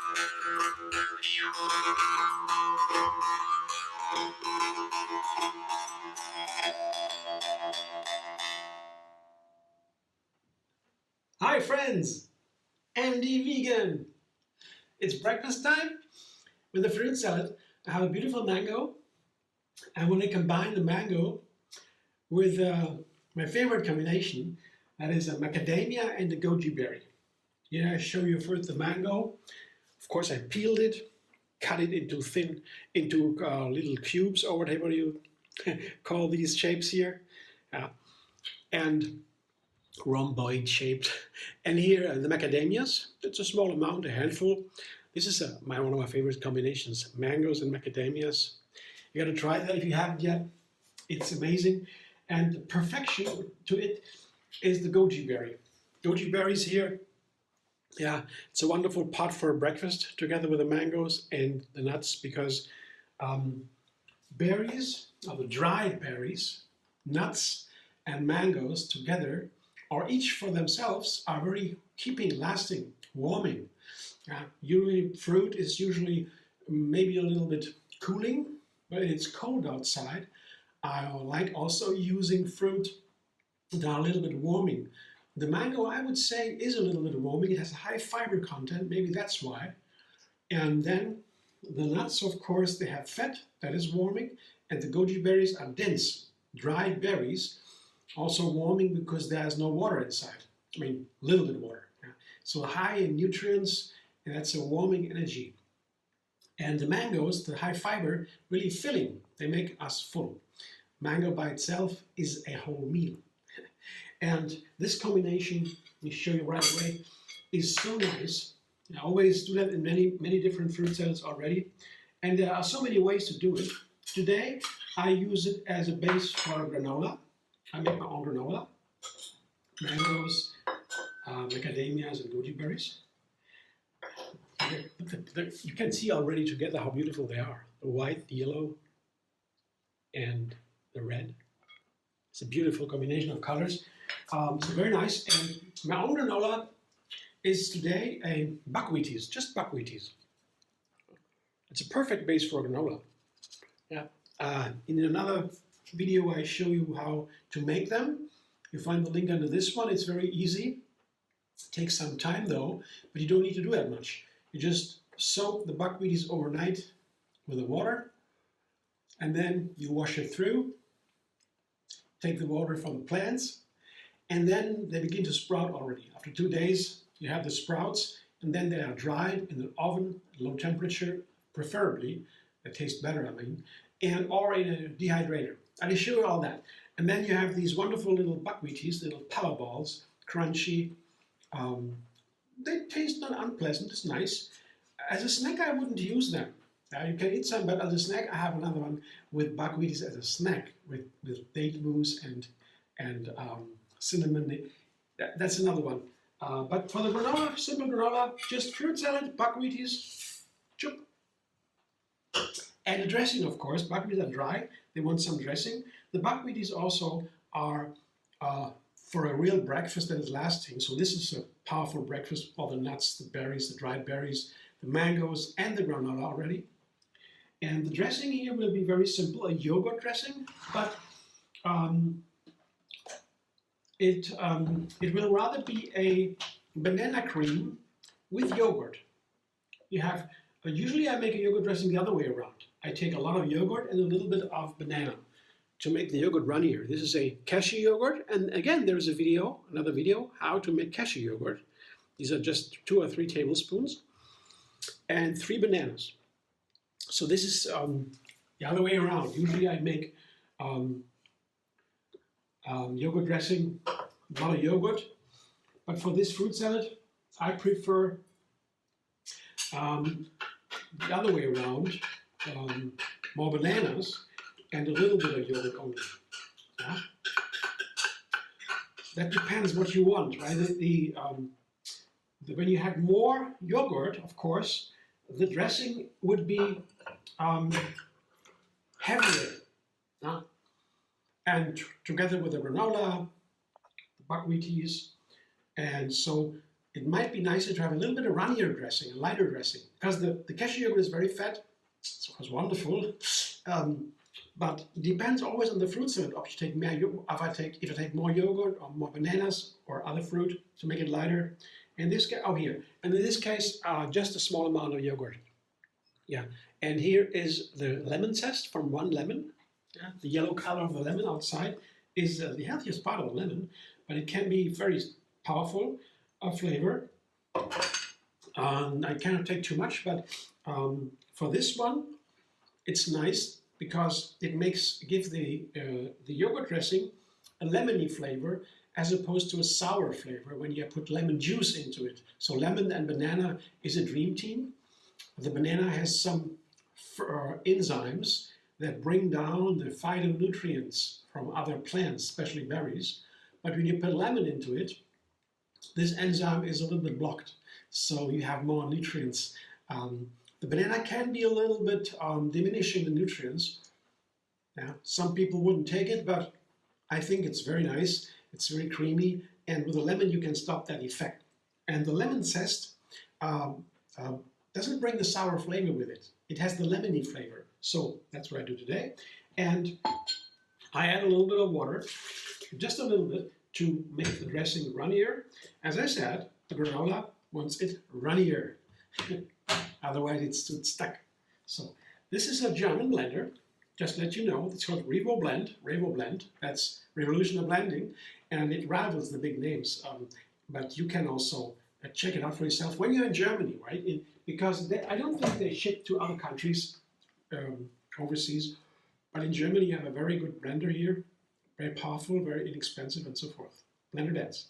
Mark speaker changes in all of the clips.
Speaker 1: Hi friends, MD Vegan. It's breakfast time with a fruit salad. I have a beautiful mango. I want to combine the mango with my favorite combination, that is a macadamia and the goji berry. Here I show you first the mango. Of course I peeled it, cut it into little cubes or whatever you call these shapes here. And rhomboid shaped. And here the macadamias, it's a small amount, a handful. This is one of my favorite combinations, mangoes and macadamias. You gotta try that if you haven't yet. It's amazing. And the perfection to it is the goji berry. Goji berries here, yeah, it's a wonderful pot for breakfast together with the mangoes and the nuts because berries, or the dried berries, nuts and mangoes together, or each for themselves, are very keeping, lasting, warming. Usually fruit is usually maybe a little bit cooling, but it's cold outside. I like also using fruit that are a little bit warming. The mango, I would say, is a little bit warming. It has a high fiber content, maybe that's why. And then the nuts, of course, they have fat, that is warming, and the goji berries are dense, dried berries, also warming because there's no water inside. I mean, a little bit of water. Yeah. So high in nutrients, and that's a warming energy. And the mangoes, the high fiber, really filling. They make us full. Mango by itself is a whole meal. And this combination, let me show you right away, is so nice. I always do that in many different fruit salads already. And there are so many ways to do it. Today, I use it as a base for granola. I make my own granola, mangoes, macadamias, and goji berries. You can see already together how beautiful they are. The white, the yellow, and the red. It's a beautiful combination of colors. It's very nice. And my own granola is today a buckwheaties, just buckwheaties. It's a perfect base for granola. Yeah. In another video I show you how to make them. You find the link under this one. It's very easy. It takes some time though, but you don't need to do that much. You just soak the buckwheaties overnight with the water, and then you wash it through, take the water from the plants, and then they begin to sprout already. After 2 days, you have the sprouts, and then they are dried in the oven at low temperature, preferably. They taste better, I mean, or in a dehydrator. I will show you all that. And then you have these wonderful little buckwheaties, little power balls, crunchy. They taste not unpleasant, it's nice. As a snack, I wouldn't use them. You can eat some, but as a snack, I have another one with buckwheaties as a snack, with date mousse and cinnamon. That's another one. But for the granola, simple granola, just fruit salad, buckwheaties, choop. And the dressing, of course, buckwheats are dry. They want some dressing. The buckwheaties also are for a real breakfast that is lasting. So this is a powerful breakfast for the nuts, the berries, the dried berries, the mangoes, and the granola already. And the dressing here will be very simple, a yogurt dressing, but it will rather be a banana cream with yogurt. You have, usually I make a yogurt dressing the other way around. I take a lot of yogurt and a little bit of banana to make the yogurt runnier. This is a cashew yogurt, and again there's a video, another video, how to make cashew yogurt. These are just 2 or 3 tablespoons and 3 bananas. So this is the other way around. Usually I make yogurt dressing, a lot of yogurt, but for this fruit salad I prefer the other way around, more bananas and a little bit of yogurt only. Yeah? That depends what you want, right? When you have more yogurt, of course, the dressing would be heavier. And together with the granola, the buckwheaties, and so it might be nicer to have a little bit of runnier dressing, a lighter dressing, because the cashew yogurt is very fat. It's of course wonderful, but it depends always on the fruit salad option. Take more, if I take more yogurt or more bananas or other fruit to make it lighter. In this case, and in this case, just a small amount of yogurt. Yeah, and here is the lemon zest from one lemon. Yeah, the yellow color of the lemon outside is the healthiest part of the lemon, but it can be very powerful flavor. I cannot take too much, but for this one, it's nice because it gives the yogurt dressing a lemony flavor as opposed to a sour flavor when you put lemon juice into it. So lemon and banana is a dream team. The banana has some enzymes that bring down the phytonutrients from other plants, especially berries. But when you put lemon into it, this enzyme is a little bit blocked, so you have more nutrients. The banana can be a little bit diminishing the nutrients. Yeah, some people wouldn't take it, but I think it's very nice. It's very creamy, and with the lemon you can stop that effect. And the lemon zest doesn't bring the sour flavor with it. It has the lemony flavor. So that's what I do today. And I add a little bit of water, just a little bit, to make the dressing runnier. As I said, the granola wants it runnier. Otherwise it's stuck. So this is a German blender. Just to let you know, it's called Revo Blend. That's Revolution of Blending, and it rivals the big names. But you can also check it out for yourself when you're in Germany, right? Because I don't think they ship to other countries overseas, but in Germany you have a very good blender here, very powerful, very inexpensive, and so forth. Blender Dance.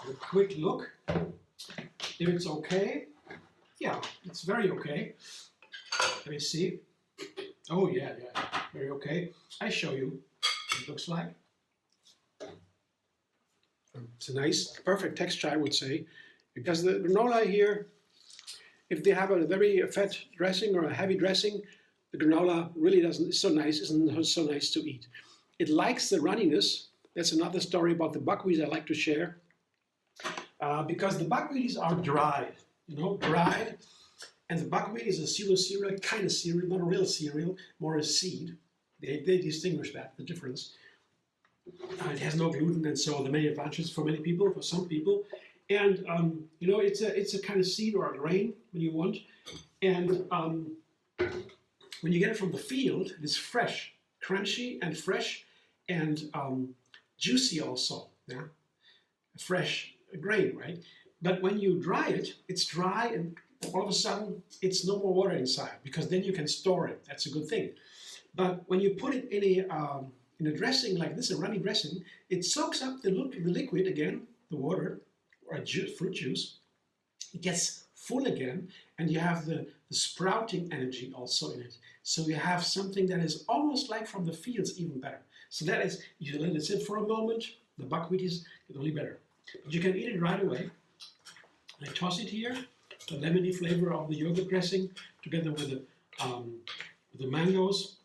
Speaker 1: A quick look, if it's okay. Yeah, it's very okay. Let me see. Oh yeah, very okay. I show you what it looks like. It's a nice, perfect texture, I would say, because the granola here, if they have a very fat dressing or a heavy dressing, the granola really isn't so nice to eat. It likes the runniness. That's another story about the buckwheats I like to share. Because the buckwheaties are dried, dried, and the buckwheat is a pseudo-cereal, kind of cereal, not a real cereal, more a seed. They distinguish that, the difference. It has no gluten, and so the many advantages for many people, for some people. And, it's a kind of seed or a grain when you want. And when you get it from the field, it's fresh, crunchy and fresh, and juicy also, yeah? Fresh grain, right? But when you dry it, it's dry, and all of a sudden it's no more water inside, because then you can store it. That's a good thing. But when you put it in a dressing like this, a runny dressing, it soaks up the liquid again, the water or fruit juice. It gets full again, and you have the sprouting energy also in it. So you have something that is almost like from the fields, even better. So that is, you let it sit for a moment. The buckwheat is only better. But you can eat it right away. I toss it here, the lemony flavor of the yogurt dressing, together with the mangoes.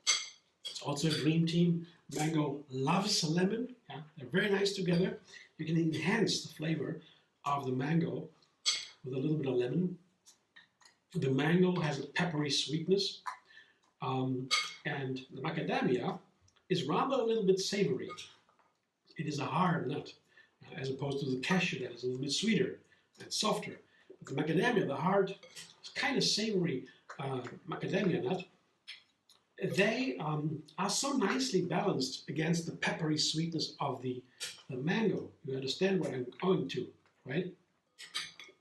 Speaker 1: It's also a dream team. Mango loves lemon. Yeah? They're very nice together. You can enhance the flavor of the mango with a little bit of lemon. The mango has a peppery sweetness, and the macadamia is rather a little bit savory. It is a hard nut, as opposed to the cashew that is a little bit sweeter and softer. But the macadamia, the hard, kind of savory macadamia nut, they are so nicely balanced against the peppery sweetness of the mango. You understand what I'm going to, right?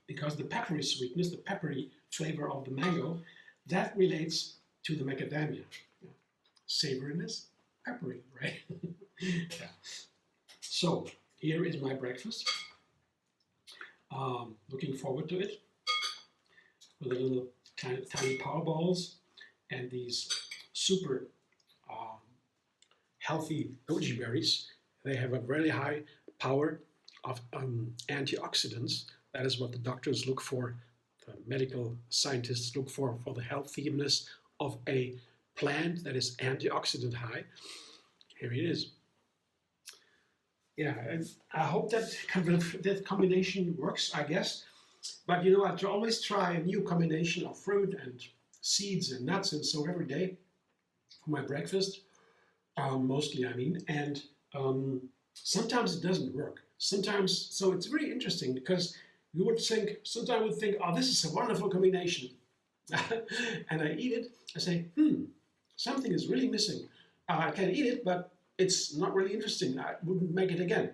Speaker 1: Because the peppery sweetness, the peppery flavor of the mango, that relates to the macadamia. Yeah. Savoriness, peppery, right? Yeah. So here is my breakfast. Looking forward to it with a little tiny power balls and these super healthy goji berries. They have a very high power of antioxidants. That is what the doctors look for, the medical scientists look for the healthiness of a plant that is antioxidant high. Here it is. Yeah, and I hope that that combination works, I guess. But you know, I always try a new combination of fruit and seeds and nuts and so every day for my breakfast, mostly I mean, and sometimes it doesn't work. Sometimes, so it's really interesting because you would think, sometimes I would think, oh, this is a wonderful combination. And I eat it, I say, something is really missing. I can eat it, but it's not really interesting. I wouldn't make it again.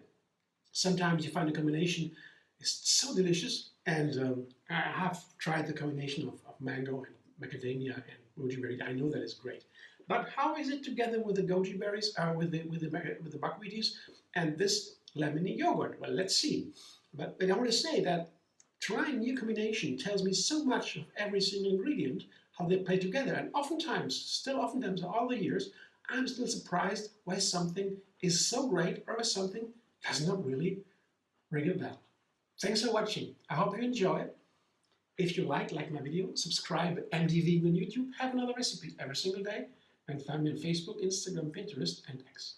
Speaker 1: Sometimes you find a combination is so delicious, and I have tried the combination of mango and macadamia and goji berry. I know that is great. But how is it together with the goji berries, with the buckwheaties, and this lemony yogurt? Well, let's see. But I want to say that trying new combination tells me so much of every single ingredient, how they play together, and oftentimes, all the years, I'm still surprised why something is so great or why something does not really ring a bell. Thanks for watching. I hope you enjoy it. If you like my video, subscribe at MD Vegan on YouTube. Have another recipe every single day. And find me on Facebook, Instagram, Pinterest, and X.